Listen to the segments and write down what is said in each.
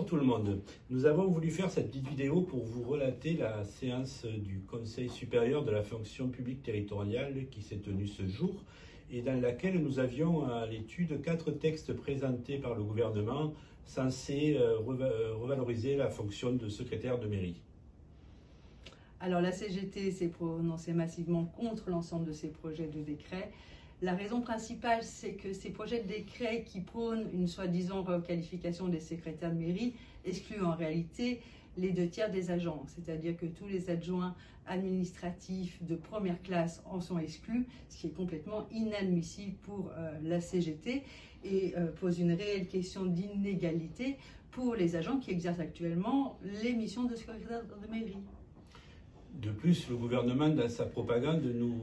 Bonjour tout le monde. Nous avons voulu faire cette petite vidéo pour vous relater la séance du Conseil supérieur de la fonction publique territoriale qui s'est tenue ce jour et dans laquelle nous avions à l'étude 4 textes présentés par le gouvernement censés revaloriser la fonction de secrétaire de mairie. Alors la CGT s'est prononcée massivement contre l'ensemble de ces projets de décret. La raison principale, c'est que ces projets de décret qui prônent une soi-disant requalification des secrétaires de mairie excluent en réalité les 2/3 des agents, c'est-à-dire que tous les adjoints administratifs de première classe en sont exclus, ce qui est complètement inadmissible pour la CGT et pose une réelle question d'inégalité pour les agents qui exercent actuellement les missions de secrétaire de mairie. De plus, le gouvernement, dans sa propagande, nous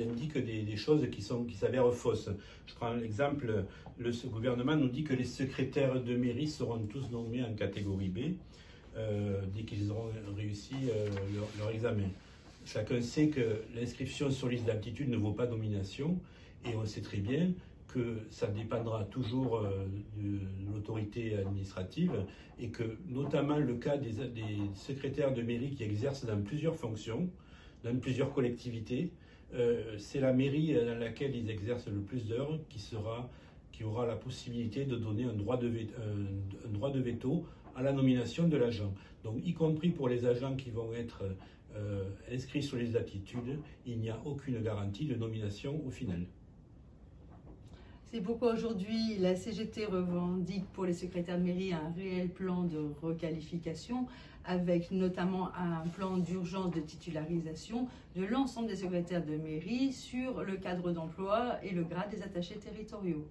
indique des choses qui s'avèrent fausses. Je prends l'exemple, le gouvernement nous dit que les secrétaires de mairie seront tous nommés en catégorie B dès qu'ils auront réussi leur examen. Chacun sait que l'inscription sur liste d'aptitude ne vaut pas nomination et on sait très bien que ça dépendra toujours de l'autorité administrative et que notamment le cas des secrétaires de mairie qui exercent dans plusieurs fonctions, dans plusieurs collectivités, c'est la mairie dans laquelle ils exercent le plus d'heures qui aura la possibilité de donner un droit de veto à la nomination de l'agent. Donc y compris pour les agents qui vont être inscrits sur les aptitudes, il n'y a aucune garantie de nomination au final. C'est pourquoi aujourd'hui la CGT revendique pour les secrétaires de mairie un réel plan de requalification avec notamment un plan d'urgence de titularisation de l'ensemble des secrétaires de mairie sur le cadre d'emploi et le grade des attachés territoriaux.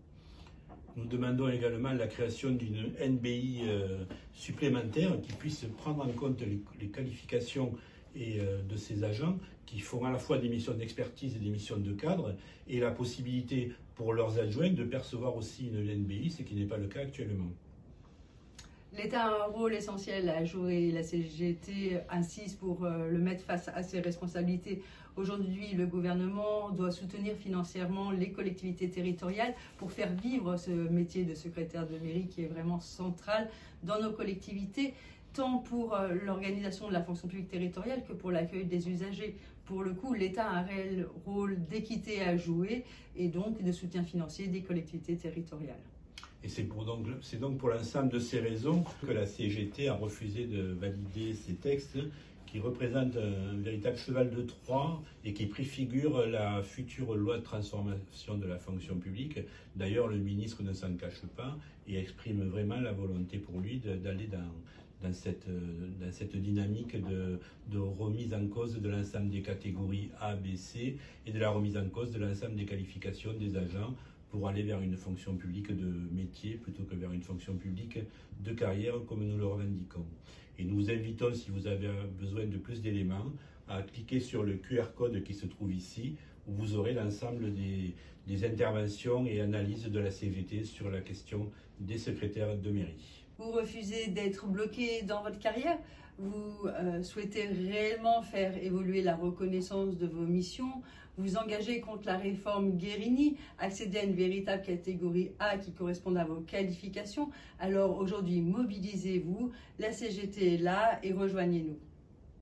Nous demandons également la création d'une NBI supplémentaire qui puisse prendre en compte les qualifications de ces agents qui font à la fois des missions d'expertise et des missions de cadre et la possibilité pour leurs adjoints de percevoir aussi une NBI, ce qui n'est pas le cas actuellement. L'État a un rôle essentiel à jouer. La CGT insiste pour le mettre face à ses responsabilités. Aujourd'hui, le gouvernement doit soutenir financièrement les collectivités territoriales pour faire vivre ce métier de secrétaire de mairie qui est vraiment central dans nos collectivités, tant pour l'organisation de la fonction publique territoriale que pour l'accueil des usagers. Pour le coup, l'État a un réel rôle d'équité à jouer et donc de soutien financier des collectivités territoriales. Et c'est donc pour l'ensemble de ces raisons que la CGT a refusé de valider ces textes qui représentent un véritable cheval de Troie et qui préfigurent la future loi de transformation de la fonction publique. D'ailleurs, le ministre ne s'en cache pas et exprime vraiment la volonté pour lui d'aller dans cette dynamique de remise en cause de l'ensemble des catégories A, B, C et de la remise en cause de l'ensemble des qualifications des agents pour aller vers une fonction publique de métier plutôt que vers une fonction publique de carrière comme nous le revendiquons. Et nous vous invitons, si vous avez besoin de plus d'éléments, à cliquer sur le QR code qui se trouve ici où vous aurez l'ensemble des interventions et analyses de la CGT sur la question des secrétaires de mairie. Vous refusez d'être bloqué dans votre carrière? Vous souhaitez réellement faire évoluer la reconnaissance de vos missions? Vous engagez contre la réforme Guerini, accéder à une véritable catégorie A qui corresponde à vos qualifications? Alors aujourd'hui, mobilisez-vous, la CGT est là et rejoignez-nous.